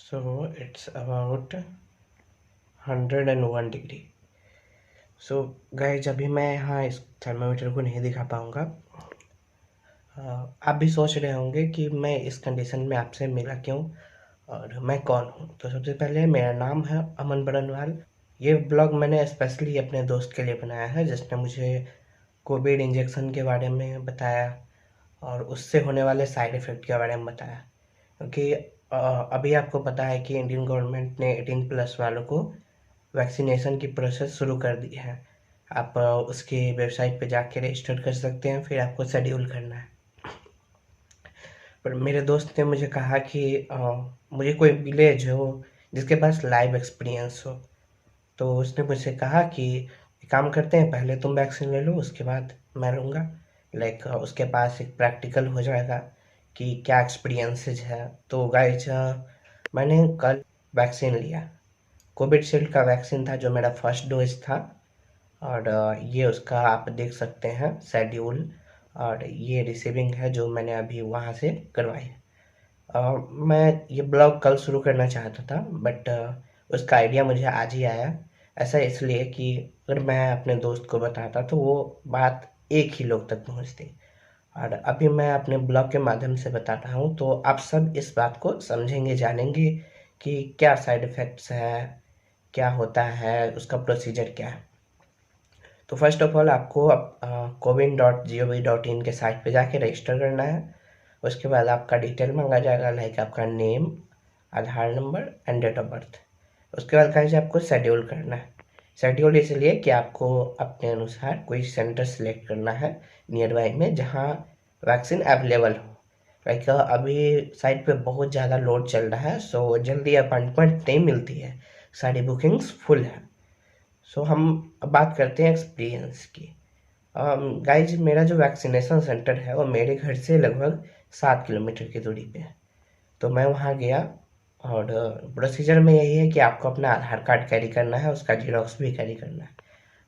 So it's about 101 degree. So guys अभी मैं यहाँ इस थर्मामीटर को नहीं दिखा पाऊँगा। आप भी सोच रहे होंगे कि मैं इस कंडीशन में आपसे मिला क्यों और मैं कौन हूँ। तो सबसे पहले मेरा नाम है अमन बरनवाल। ये ब्लॉग मैंने स्पेशली अपने दोस्त के लिए बनाया है जिसने मुझे कोविड इंजेक्शन के बारे में बताया और उससे होने वाले साइड इफ़ेक्ट के बारे में बताया। क्योंकि अभी आपको पता है कि इंडियन गवर्नमेंट ने 18+ वालों को वैक्सीनेशन की प्रोसेस शुरू कर दी है। आप उसकी वेबसाइट पे जाके रजिस्टर कर सकते हैं, फिर आपको शेड्यूल करना है। पर मेरे दोस्त ने मुझे कहा कि मुझे कोई विलेज हो जिसके पास लाइव एक्सपीरियंस हो। तो उसने मुझसे कहा कि एक काम करते हैं, पहले तुम वैक्सीन ले लो, उसके बाद मैं लूँगा। लाइक उसके पास एक प्रैक्टिकल हो जाएगा कि क्या एक्सपीरियंसेस है। तो गाइज मैंने कल वैक्सीन लिया। कोविडशील्ड का वैक्सीन था जो मेरा फर्स्ट डोज था और ये उसका आप देख सकते हैं शेड्यूल और ये रिसीविंग है जो मैंने अभी वहाँ से करवाई है। मैं ये ब्लॉग कल शुरू करना चाहता था बट उसका आइडिया मुझे आज ही आया। ऐसा इसलिए कि अगर मैं अपने दोस्त को बताता तो वो बात एक ही लोग तक पहुँचती और अभी मैं अपने ब्लॉग के माध्यम से बता रहा हूँ तो आप सब इस बात को समझेंगे, जानेंगे कि क्या साइड इफ़ेक्ट्स है, क्या होता है, उसका प्रोसीजर क्या है। तो फर्स्ट ऑफ ऑल आपको coWIN.gov.in के साइट पे जाके रजिस्टर करना है। उसके बाद आपका डिटेल मांगा जाएगा, लाइक आपका name, Aadhaar number and date of birth. उसके बाद कहीं से आपको शेड्यूल करना है। शेड्यूल इसलिए कि आपको अपने अनुसार कोई सेंटर सेलेक्ट करना है नियर बाई में जहाँ वैक्सीन अवेलेबल हो। लाइक अभी साइट पे बहुत ज़्यादा लोड चल रहा है, सो जल्दी अपॉइंटमेंट नहीं मिलती है, सारी बुकिंग्स फुल है। सो हम अब बात करते हैं एक्सपीरियंस की। गाइज मेरा जो वैक्सीनेशन सेंटर है वो मेरे घर से लगभग 7 किलोमीटर की दूरी पे है। तो मैं वहाँ गया और प्रोसीजर में यही है कि आपको अपना आधार कार्ड कैरी करना है, उसका जीरोक्स भी कैरी करना है।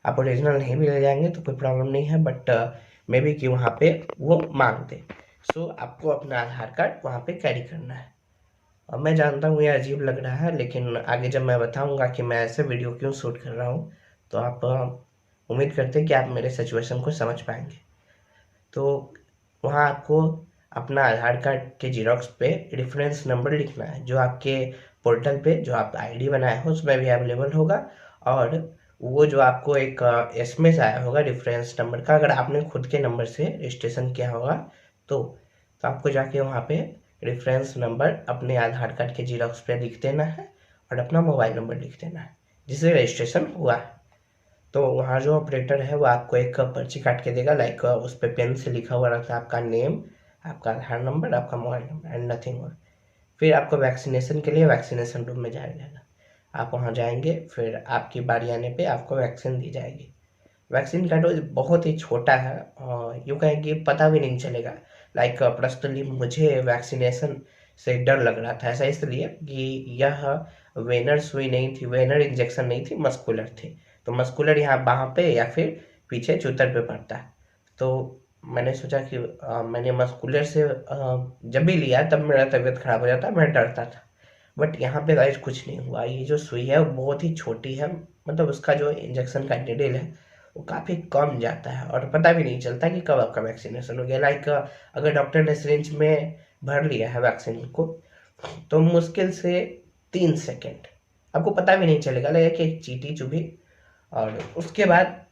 आप ओरिजिनल नहीं भी ले जाएंगे तो कोई प्रॉब्लम नहीं है, बट मे बी कि वहाँ पे वो मांग दे। सो आपको अपना आधार कार्ड वहाँ पे कैरी करना है। अब मैं जानता हूँ ये अजीब लग रहा है, लेकिन आगे जब मैं बताऊँगा कि मैं ऐसे वीडियो क्यों शूट कर रहा हूँ तो आप उम्मीद करते हैं कि आप मेरे सिचुएशन को समझ पाएंगे। तो वहाँ आपको अपना आधार कार्ड के जीरोक्स पे रेफरेंस नंबर लिखना है जो आपके पोर्टल पे जो आप आईडी बनाए हो उसमें भी अवेलेबल होगा। और वो जो आपको एक एसएमएस आया होगा रेफरेंस नंबर का, अगर आपने खुद के नंबर से रजिस्ट्रेशन किया होगा तो आपको जाके वहाँ पे रेफरेंस नंबर अपने आधार कार्ड के जीरोक्स पे लिख देना है और अपना मोबाइल नंबर लिख देना है जिससे रजिस्ट्रेशन हुआ है। तो वहाँ जो ऑपरेटर है वो आपको एक पर्ची काट के देगा, लाइक उस पर पेन से लिखा हुआ रहता है आपका नेम, आपका आधार नंबर, आपका मोबाइल नंबर एंड नथिंग और। फिर आपको वैक्सीनेशन के लिए वैक्सीनेशन रूम में जाया जाएगा। आप वहाँ जाएंगे, फिर आपकी बारी आने पे आपको वैक्सीन दी जाएगी। वैक्सीन का डोज बहुत ही छोटा है और यूँ कहें कि पता भी नहीं चलेगा। लाइक पर्सनली मुझे वैक्सीनेशन से डर लग रहा था, ऐसा इसलिए कि यह वेनर सुई नहीं थी, वेनर इंजेक्शन नहीं थी, मस्कुलर थी। तो मस्कुलर यहाँ बाहाँ पे या फिर पीछे चूतर पे पड़ता है। तो मैंने सोचा कि मैंने मस्कुलर से जब भी लिया तब मेरा तबीयत खराब हो जाता, मैं डरता था। बट यहाँ पे गाइस कुछ नहीं हुआ। ये जो सुई है वो बहुत ही छोटी है, मतलब उसका जो इंजेक्शन का निडल है वो काफ़ी कम जाता है और पता भी नहीं चलता कि कब आपका वैक्सीनेशन हो गया। लाइक अगर डॉक्टर ने सिरिंज में भर लिया है वैक्सीन को तो मुश्किल से 3 सेकेंड आपको पता भी नहीं चलेगा, लगेगा कि एक चींटी चुभी। और उसके बाद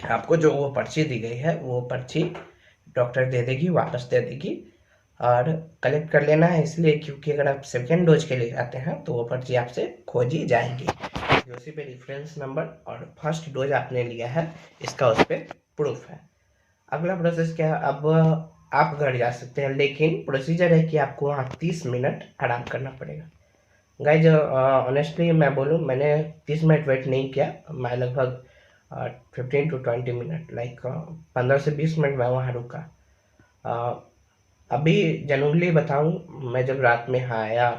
आपको जो वो पर्ची दी गई है वो पर्ची डॉक्टर दे देगी, वापस दे देगी और कलेक्ट कर लेना है, इसलिए क्योंकि अगर आप सेकेंड डोज के लिए जाते हैं तो वो पर्ची आपसे खोजी जाएगी। उसी पे रेफरेंस नंबर और फर्स्ट डोज आपने लिया है इसका उस पर प्रूफ है। अगला प्रोसेस क्या है, अब आप घर जा सकते हैं, लेकिन प्रोसीजर है कि आपको वहाँ 30 मिनट आराम करना पड़ेगा। गाइज ऑनेस्टली मैं बोलूँ, मैंने 30 मिनट वेट नहीं किया, मैं लगभग 15 to 20 मिनट, लाइक 15 से 20 मिनट मैं वहाँ रुका। अभी जनरली बताऊँ, मैं जब रात में यहाँ आया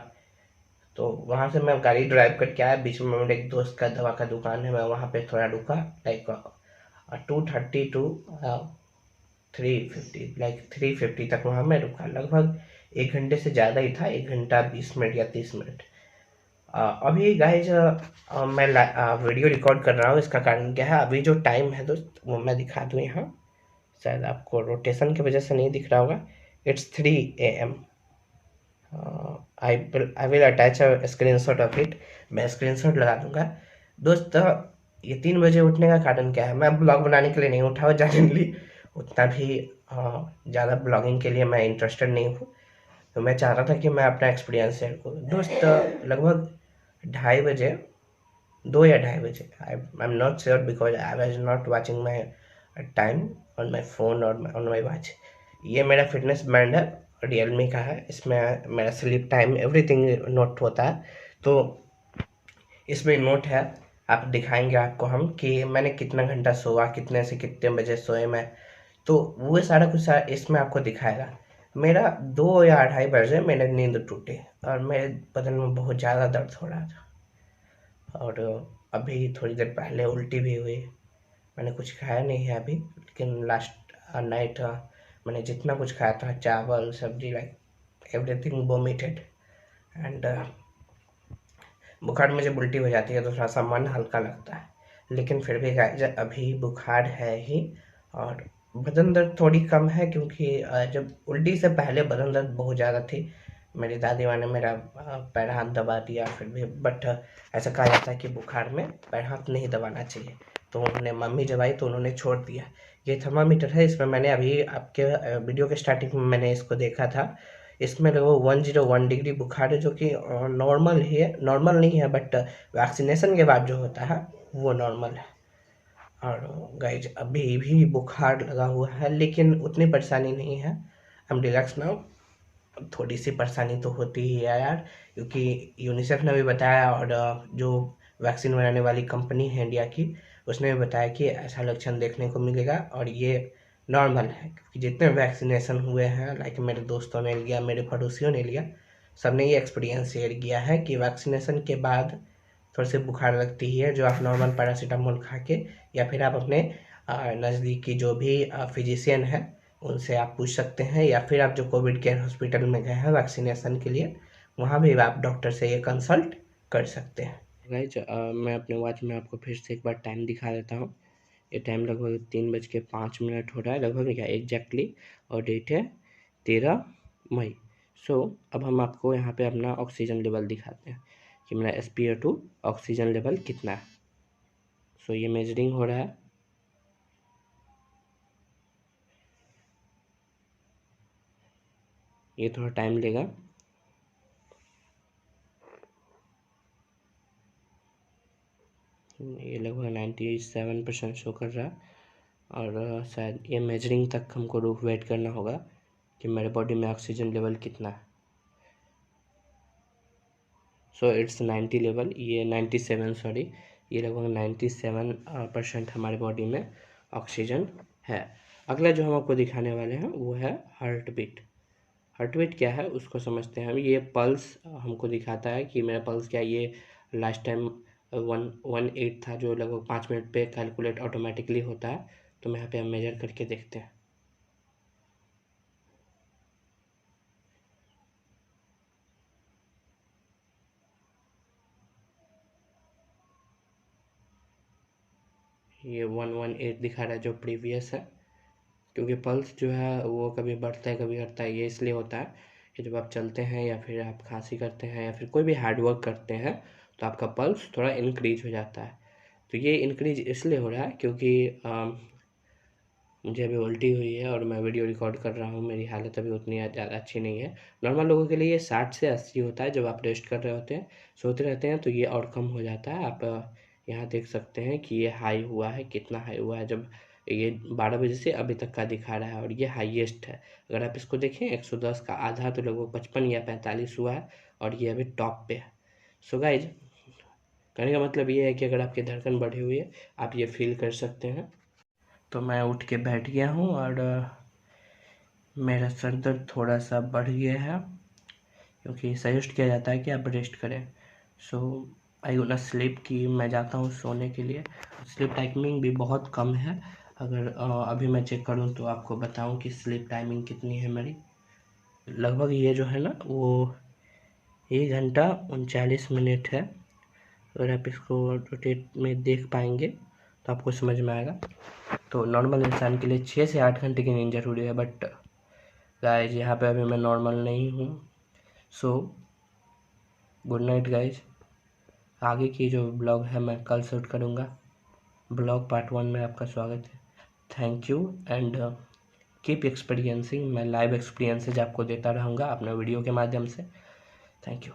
तो वहाँ से मैं गाड़ी ड्राइव करके आया, बीच में मेरे एक दोस्त का दवा का दुकान है, मैं वहाँ पे थोड़ा रुका, लाइक 2:30 to 3:50, लाइक 3:50 तक वहाँ मैं रुका। लगभग 1 घंटे से ज़्यादा ही था, 1 घंटा 20 मिनट या 30 मिनट। अभी गाइज मैं वीडियो रिकॉर्ड कर रहा हूँ। इसका कारण क्या है, अभी जो टाइम है दोस्त वो मैं दिखा दूँ यहाँ। शायद आपको रोटेशन की वजह से नहीं दिख रहा होगा। It's 3 AM। I will attach a screenshot of it. मैं स्क्रीनशॉट लगा दूंगा। दोस्त ये 3 बजे उठने का कारण क्या है, मैं ब्लॉग बनाने के लिए नहीं उठा हूँ जनरली। उतना भी ज़्यादा ब्लॉगिंग के लिए मैं इंटरेस्टेड नहीं हूँ। तो मैं चाह रहा था कि मैं अपना एक्सपीरियंस शेयर करूँ दोस्त। लगभग 2:30 बजे, 2 या 2:30 बजे, I am not sure because I was not watching my time on my phone और ऑन माई वॉच। ये मेरा फिटनेस बैंड है, रियलमी का है। इसमें मेरा स्लीप टाइम एवरीथिंग नोट होता है। तो इसमें नोट है, आप दिखाएंगे आपको हम कि मैंने कितना घंटा सोया, कितने से कितने बजे सोए मैं। तो वो सारा कुछ इसमें आपको दिखाएगा। मेरा 2 या 2:30 बजे मेरे नींद टूटी और मेरे बदन में बहुत ज़्यादा दर्द हो रहा था। और अभी थोड़ी देर पहले उल्टी भी हुई। मैंने कुछ खाया नहीं है अभी, लेकिन लास्ट नाइट मैंने जितना कुछ खाया था, चावल सब्जी, लाइक एवरीथिंग वोमिटेड। एंड बुखार में जब उल्टी हो जाती है तो थोड़ा सा मन हल्का लगता है, लेकिन फिर भी गाइस अभी बुखार है ही। और बदन दर्द थोड़ी कम है, क्योंकि जब उल्टी से पहले बदन दर्द बहुत ज़्यादा थी। मेरी दादी माँ ने मेरा पैर हाथ दबा दिया फिर भी, बट ऐसा कहा जाता है कि बुखार में पैर हाथ नहीं दबाना चाहिए। तो उन्होंने, मम्मी जब आई तो उन्होंने छोड़ दिया। ये थर्मामीटर है, इसमें मैंने अभी आपके वीडियो के स्टार्टिंग में मैंने इसको देखा था। इसमें लगभग 101 डिग्री बुखार है, जो कि नॉर्मल ही है, नॉर्मल नहीं है बट वैक्सीनेशन के बाद जो होता है वो नॉर्मल है। और गाइज अभी भी बुखार लगा हुआ है, लेकिन उतनी परेशानी नहीं है। हम रिलैक्स नाउ। थोड़ी सी परेशानी तो होती ही है यार, क्योंकि यूनिसेफ ने भी बताया और जो वैक्सीन बनाने वाली कंपनी है इंडिया की, उसने भी बताया कि ऐसा लक्षण देखने को मिलेगा। और ये नॉर्मल है, क्योंकि जितने वैक्सीनेशन हुए हैं, लाइक मेरे दोस्तों ने लिया, मेरे पड़ोसियों ने लिया, सबने ये एक्सपीरियंस शेयर किया है कि वैक्सीनेशन के बाद थोड़ी सी बुखार लगती ही है, जो आप नॉर्मल पैरासीटामोल खा के, या फिर आप अपने नज़दीकी जो भी फिजिशियन है उनसे आप पूछ सकते हैं, या फिर आप जो कोविड केयर हॉस्पिटल में गए हैं वैक्सीनेशन के लिए, वहाँ भी आप डॉक्टर से ये कंसल्ट कर सकते हैं। गाइज मैं अपने वॉच में आपको फिर से एक बार टाइम दिखा देता हूँ। ये टाइम लगभग 3:05 हो रहा है, लगभग क्या एग्जैक्टली। और डेट है 13 मई। सो अब हम आपको यहाँ पे अपना ऑक्सीजन लेवल दिखाते हैं कि मेरा SpO2 ऑक्सीजन लेवल कितना है। सो ये मेजरिंग हो रहा है। ये थोड़ा टाइम लेगा। ये लगभग 97% शो कर रहा है। और शायद ये मेजरिंग तक हमको वेट करना होगा कि मेरे बॉडी में ऑक्सीजन लेवल कितना है। सो इट्स 90 लेवल, ये 97, सॉरी, ये लगभग 97% हमारे बॉडी में ऑक्सीजन है। अगला जो हम आपको दिखाने वाले हैं वो है हार्ट बीट। हार्ट बीट क्या है उसको समझते हैं हम। ये पल्स हमको दिखाता है कि मेरा पल्स क्या है। ये लास्ट टाइम 118 था, जो लगभग 5 मिनट पे कैलकुलेट ऑटोमेटिकली होता है। तो मैं यहाँ पे हम मेजर करके देखते हैं। ये 118 दिखा रहा है जो प्रीवियस है, क्योंकि पल्स जो है वो कभी बढ़ता है कभी घटता है। ये इसलिए होता है कि जब आप चलते हैं या फिर आप खांसी करते हैं या फिर कोई भी हार्ड वर्क करते हैं तो आपका पल्स थोड़ा इंक्रीज हो जाता है। तो ये इंक्रीज इसलिए हो रहा है क्योंकि मुझे अभी उल्टी हुई है और मैं वीडियो रिकॉर्ड कर रहा हूँ। मेरी हालत अभी उतनी ज़्यादा अच्छी नहीं है। नॉर्मल लोगों के लिए ये 60 से 80 होता है। जब आप रेस्ट कर रहे होते हैं, सोते रहते हैं, तो ये और कम हो जाता है। आप यहाँ देख सकते हैं कि ये हाई हुआ है, कितना हाई हुआ है। जब ये 12 बजे से अभी तक का दिखा रहा है और ये हाईएस्ट है। अगर आप इसको देखें 110 का आधा तो लगभग 55 या 45 हुआ है, और ये अभी टॉप पे है। सो गाइज कहने का मतलब ये है कि अगर आपकी धड़कन बढ़ी हुई है, आप ये फील कर सकते हैं। तो मैं उठ के बैठ गया हूँ और मेरा सर दर्द थोड़ा सा बढ़ गया है, क्योंकि सजेस्ट किया जाता है कि आप रेस्ट करें। सो आई गोना स्लीप की मैं जाता हूँ सोने के लिए। स्लीप टाइमिंग भी बहुत कम है। अगर अभी मैं चेक करूँ तो आपको बताऊँ कि स्लीप टाइमिंग कितनी है मेरी। लगभग ये जो है ना वो 1 घंटा 39 मिनट है। अगर आप इसको रोटेट में देख पाएंगे तो आपको समझ में आएगा। तो नॉर्मल इंसान के लिए 6 से 8 घंटे की नींद जरूरी है, बट गाइज यहाँ पे अभी मैं नॉर्मल नहीं हूँ। So good night guys. आगे की जो ब्लॉग है मैं कल शूट करूँगा। ब्लॉग पार्ट 1 में आपका स्वागत है। Thank you and keep experiencing. मैं लाइव एक्सपीरियंसेज आपको देता रहूँगा अपने वीडियो के माध्यम से। Thank you.